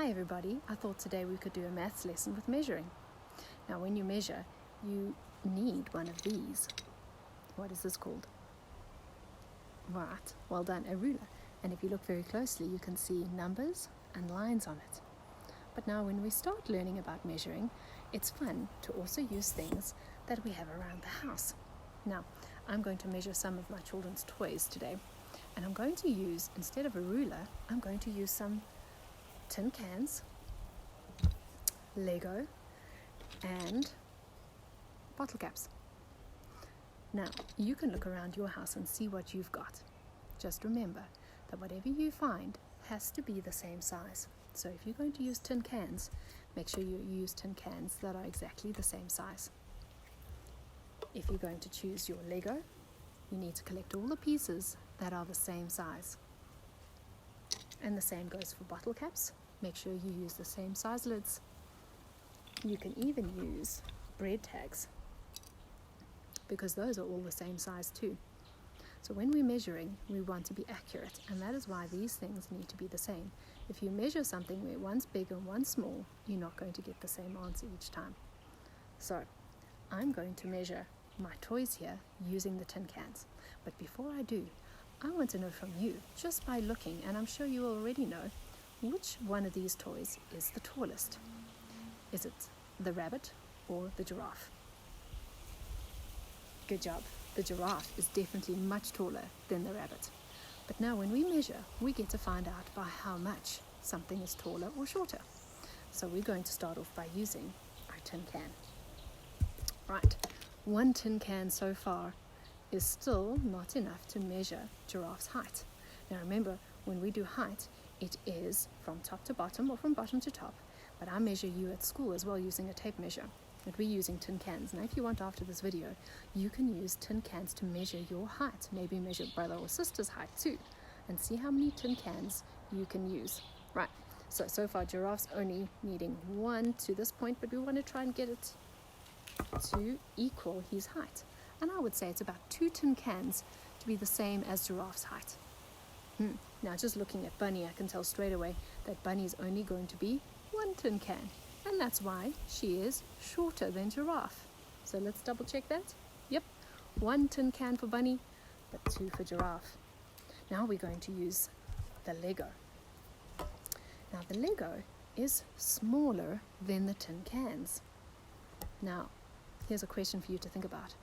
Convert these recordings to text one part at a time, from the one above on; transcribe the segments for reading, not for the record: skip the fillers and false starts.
Hi everybody, I thought today we could do a maths lesson with measuring. Now when you measure, you need one of these. What is this called? Right, well done, a ruler. And if you look very closely, you can see numbers and lines on it. But now when we start learning about measuring, it's fun to also use things that we have around the house. Now, I'm going to measure some of my children's toys today. And I'm going to use, instead of a ruler, I'm going to use some tin cans, Lego, and bottle caps. Now, you can look around your house and see what you've got. Just remember that whatever you find has to be the same size. So if you're going to use tin cans, make sure you use tin cans that are exactly the same size. If you're going to choose your Lego, you need to collect all the pieces that are the same size. And the same goes for bottle caps. Make sure you use the same size lids. You can even use bread tags because those are all the same size too. So when we're measuring, we want to be accurate, and that is why these things need to be the same. If you measure something where one's big and one's small, you're not going to get the same answer each time. So I'm going to measure my toys here using the tin cans. But before I do, I want to know from you, just by looking, and I'm sure you already know, which one of these toys is the tallest? Is it the rabbit or the giraffe? Good job. The giraffe is definitely much taller than the rabbit. But now when we measure, we get to find out by how much something is taller or shorter. So we're going to start off by using our tin can. Right, one tin can so far is still not enough to measure giraffe's height. Now remember, when we do height, it is from top to bottom or from bottom to top. But I measure you at school as well using a tape measure. But we're using tin cans. Now if you want, after this video, you can use tin cans to measure your height. Maybe measure brother or sister's height too. And see how many tin cans you can use. Right, so far giraffe's only needing one to this point, but we want to try and get it to equal his height. And I would say it's about 2 tin cans to be the same as giraffe's height. Now just looking at Bunny, I can tell straight away that Bunny is only going to be 1 tin can. And that's why she is shorter than giraffe. So let's double check that. Yep, 1 tin can for Bunny, but 2 for giraffe. Now we're going to use the Lego. Now the Lego is smaller than the tin cans. Now, here's a question for you to think about.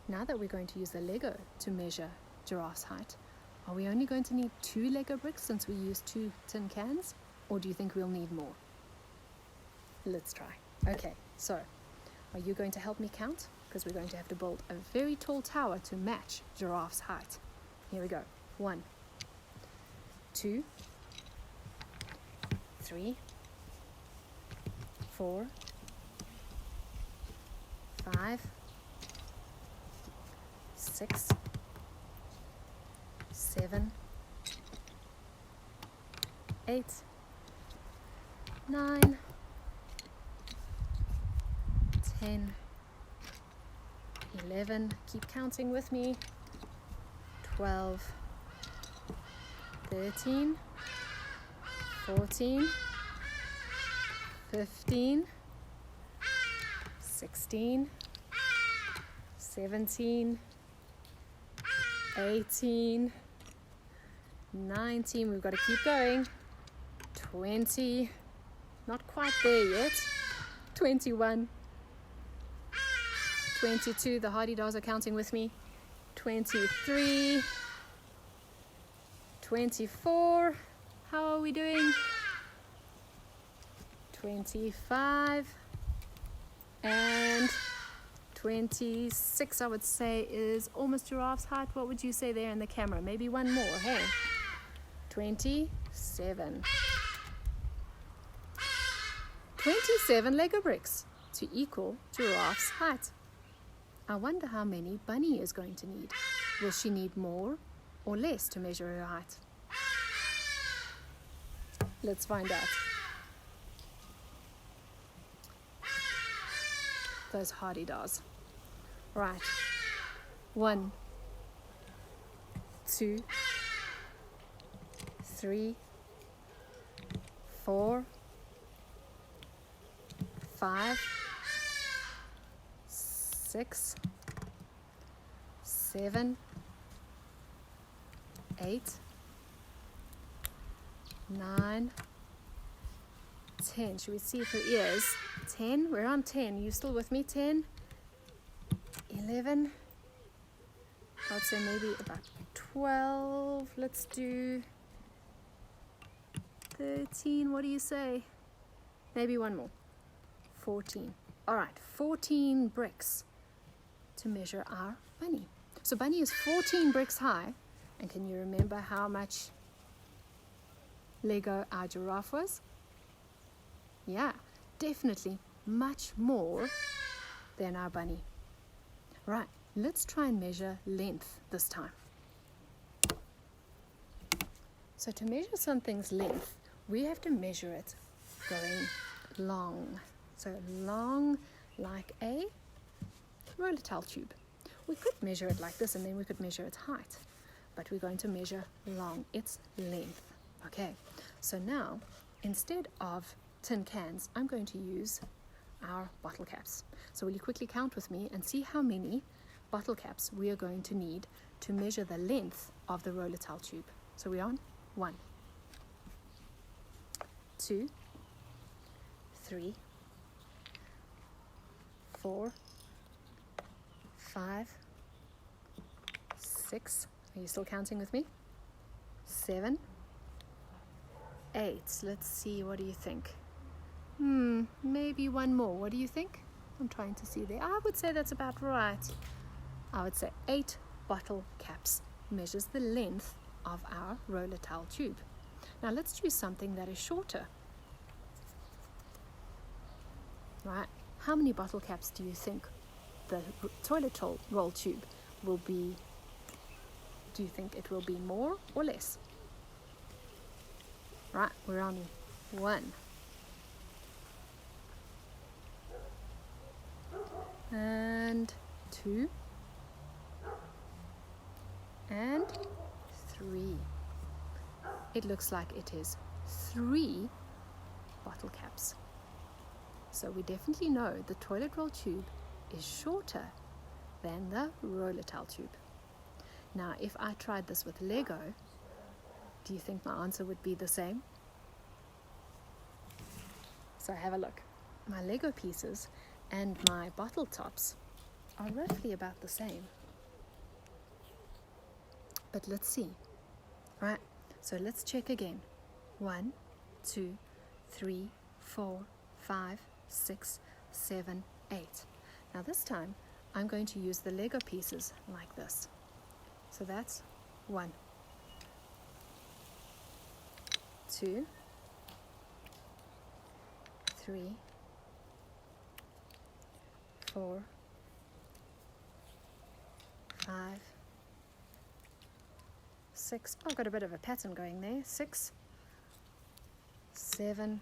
Now that we're going to use the Lego to measure giraffe's height, are we only going to need 2 Lego bricks since we use 2 tin cans? Or do you think we'll need more? Let's try. Okay, so are you going to help me count? Because we're going to have to build a very tall tower to match giraffe's height. Here we go. 1, 2, 3, 4, 5, 6, 7, 8, 9, 10, 11, keep counting with me, 12, 13, 14, 15, 16, 17, 18, 19, we've got to keep going, 20, not quite there yet, 21, 22, the hardy dolls are counting with me, 23, 24, how are we doing? 25, and 26, I would say, is almost giraffe's height. What would you say there in the camera? Maybe one more, hey? 27. 27 Lego bricks to equal giraffe's height. I wonder how many Bunny is going to need. Will she need more or less to measure her height? Let's find out. Those hardy dolls. Right. 1, 2, 3, 4, 5, 6, 7, 8, 9, 10. Should we see if it is 10? We're on 10. You still with me? 10, 11. I'd say maybe about 12. Let's do 13. What do you say? Maybe one more. 14. All right, 14 bricks to measure our bunny. So bunny is 14 bricks high. And can you remember how much Lego our giraffe was? Yeah, definitely much more than our bunny. Right, let's try and measure length this time. So to measure something's length, we have to measure it going long. So long like a roller towel tube. We could measure it like this and then we could measure its height. But we're going to measure long, its length. Okay, so now instead of tin cans, I'm going to use our bottle caps. So will you quickly count with me and see how many bottle caps we are going to need to measure the length of the roller towel tube. So we're on 1, 2, 3, 4, 5, 6. Are you still counting with me? 7, 8. Let's see, what do you think? Maybe one more. What do you think? I'm trying to see there. I would say that's about right. I would say 8 bottle caps measures the length of our roller towel tube. Now let's choose something that is shorter. Right? How many bottle caps do you think the toilet roll tube will be? Do you think it will be more or less? Right, we're on 1. And 2. And 3. It looks like it is 3 bottle caps. So we definitely know the toilet roll tube is shorter than the roller towel tube. Now, if I tried this with Lego, do you think my answer would be the same? So have a look. My Lego pieces and my bottle tops are roughly about the same. But let's see. Right, so let's check again. 1, 2, 3, 4, 5, 6, 7, 8. Now this time, I'm going to use the Lego pieces like this. So that's 1, 2, 3, 4, 5, 6. Oh, I've got a bit of a pattern going there. 6, 7.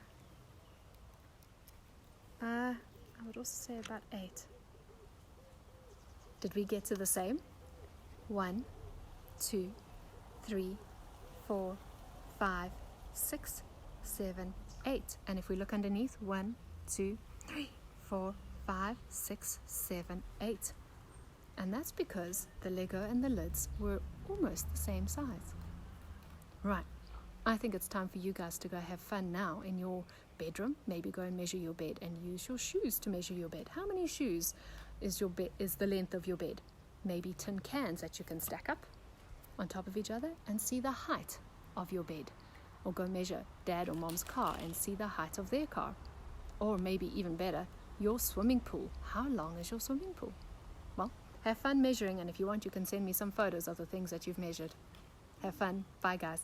I would also say about 8. Did we get to the same? 1, 2, 3, 4, 5, 6, 7, 8. And if we look underneath, 1, 2, 3, 4, 5, 6, 7, 8. And that's because the Lego and the lids were almost the same size. Right, I think it's time for you guys to go have fun now in your bedroom. Maybe go and measure your bed and use your shoes to measure your bed. How many shoes is the length of your bed? Maybe tin cans that you can stack up on top of each other and see the height of your bed. Or go measure dad or mom's car and see the height of their car. Or maybe even better, your swimming pool. How long is your swimming pool? Well, have fun measuring, and if you want, you can send me some photos of the things that you've measured. Have fun. Bye, guys.